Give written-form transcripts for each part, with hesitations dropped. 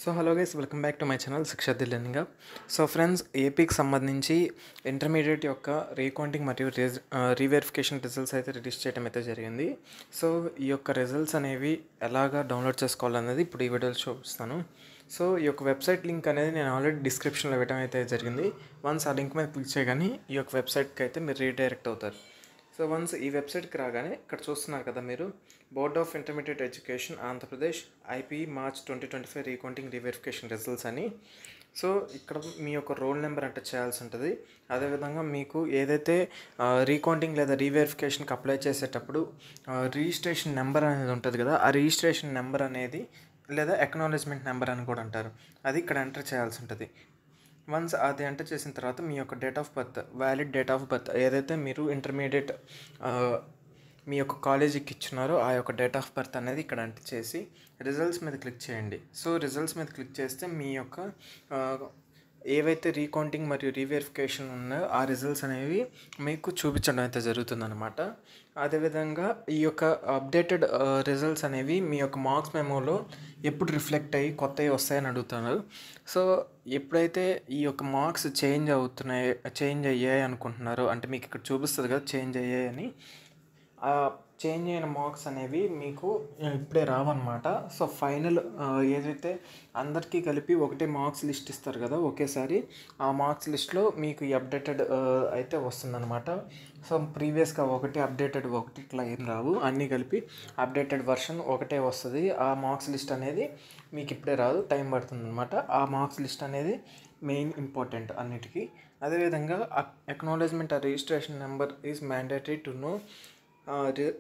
So hello guys, welcome back to my channel శిక్షా దిల్లనిగా. So friends, ఏపీకి సంబంధించి intermediate యొక్క రీకౌంటింగ్ మరియు రీవెరిఫికేషన్ రిజల్ట్స్ అయితే రిలీజ్ చేయడం అయితే జరిగింది. సో ఈ యొక్క రిజల్ట్స్ అనేవి ఎలాగా డౌన్లోడ్ చేసుకోవాలనేది ఇప్పుడు ఈ వీడియోలో చూపిస్తాను. సో ఈ యొక్క వెబ్సైట్ లింక్ అనేది నేను ఆల్రెడీ డిస్క్రిప్షన్లో ఇవ్వడం అయితే జరిగింది. వన్స్ ఆ లింక్ మీద క్లిక్ చేయగానే ఈ యొక్క వెబ్సైట్కి అయితే మీరు రీడైరెక్ట్ అవుతారు. సో వన్స్ ఈ వెబ్సైట్కి రాగానే ఇక్కడ చూస్తున్నారు కదా మీరు, board of intermediate education Andhra Pradesh IP March 2025 recounting reverification results అని. సో ఇక్కడ మీ యొక్క రోల్ నెంబర్ ఎంటర్ చేయాల్సి ఉంటుంది. అదేవిధంగా మీకు ఏదైతే రీకౌంటింగ్ లేదా రీవెరిఫికేషన్కి అప్లై చేసేటప్పుడు రిజిస్ట్రేషన్ నెంబర్ అనేది ఉంటుంది కదా, ఆ రిజిస్ట్రేషన్ నెంబర్ అనేది లేదా అక్నాలెడ్జ్మెంట్ నెంబర్ అని కూడా అంటారు, అది ఇక్కడ ఎంటర్ చేయాల్సి ఉంటుంది. వన్స్ అది ఎంటర్ చేసిన తర్వాత మీ యొక్క date of birth, valid date of birth ఏదైతే మీరు ఇంటర్మీడియట్ మీ యొక్క కాలేజీకి ఇచ్చినారో ఆ యొక్క డేట్ ఆఫ్ బర్త్ అనేది ఇక్కడ ఎంటర్ చేసి రిజల్ట్స్ మీద క్లిక్ చేయండి. సో రిజల్ట్స్ మీద క్లిక్ చేస్తే మీ యొక్క ఏవైతే రీకౌంటింగ్ మరియు రీవెరిఫికేషన్ ఉన్నాయో ఆ రిజల్ట్స్ అనేవి మీకు చూపించడం అయితే జరుగుతుందన్నమాట. అదేవిధంగా ఈ యొక్క అప్డేటెడ్ రిజల్ట్స్ అనేవి మీ యొక్క మార్క్స్ మెమోలో ఎప్పుడు రిఫ్లెక్ట్ అయ్యి కొత్తవి వస్తాయని అడుగుతున్నారు. సో ఎప్పుడైతే ఈ యొక్క మార్క్స్ చేంజ్ అయ్యాయి అనుకుంటున్నారో, అంటే మీకు ఇక్కడ చూపిస్తుంది కదా చేంజ్ అయ్యాయని, ఆ చేంజ్ అయిన మార్క్స్ అనేవి మీకు ఇప్పుడే రావన్నమాట. సో ఫైనల్ ఏదైతే అందరికీ కలిపి ఒకటే మార్క్స్ లిస్ట్ ఇస్తారు కదా ఒకేసారి, ఆ మార్క్స్ లిస్ట్లో మీకు ఈ అప్డేటెడ్ అయితే వస్తుందన్నమాట. సో ప్రీవియస్గా ఒకటి అప్డేటెడ్ ఒకటి ఇట్లా ఏం రావు, అన్నీ కలిపి అప్డేటెడ్ వర్షన్ ఒకటే వస్తుంది. ఆ మార్క్స్ లిస్ట్ అనేది మీకు ఇప్పుడే రాదు, టైం పడుతుంది అనమాట. ఆ మార్క్స్ లిస్ట్ అనేది మెయిన్ ఇంపార్టెంట్ అన్నిటికీ. అదేవిధంగా acknowledgement registration number is mandatory to know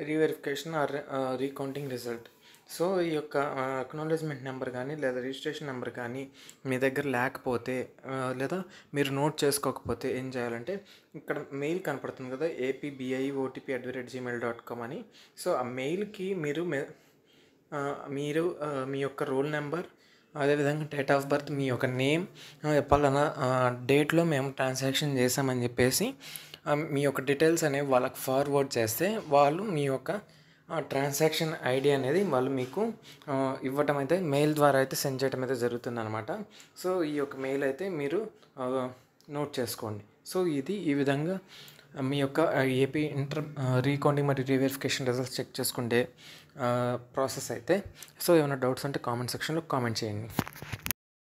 reverification or recounting result. So ఈ యొక్క అక్నాలెడ్జ్మెంట్ నెంబర్ కానీ లేదా రిజిస్ట్రేషన్ నెంబర్ కానీ మీ దగ్గర లేకపోతే లేదా మీరు నోట్ చేసుకోకపోతే ఏం చేయాలంటే, ఇక్కడ మెయిల్ కనపడుతుంది కదా apbiotp@gmail.com అని. సో ఆ మెయిల్కి మీరు మీ యొక్క రోల్ నెంబర్, అదేవిధంగా డేట్ ఆఫ్ బర్త్, మీ యొక్క నేమ్, పలానా డేట్లో మేము ట్రాన్సాక్షన్ చేసామని చెప్పేసి మీ యొక్క డీటెయిల్స్ అనేవి వాళ్ళకి ఫార్వర్డ్ చేస్తే వాళ్ళు మీ యొక్క ట్రాన్సాక్షన్ ఐడి అనేది వాళ్ళు మీకు ఇవ్వటం అయితే మెయిల్ ద్వారా అయితే సెండ్ చేయడం అయితే జరుగుతుంది అనమాట. సో ఈ యొక్క మెయిల్ అయితే మీరు నోట్ చేసుకోండి. సో ఇది ఈ విధంగా మీ యొక్క ఏపీ రీకౌంటింగ్ మరియు రీవెరిఫికేషన్ రిజల్ట్స్ చెక్ చేసుకుంటే ప్రాసెస్ అయితే. సో ఏమైనా డౌట్స్ ఉంటే కామెంట్ సెక్షన్లో కామెంట్ చేయండి.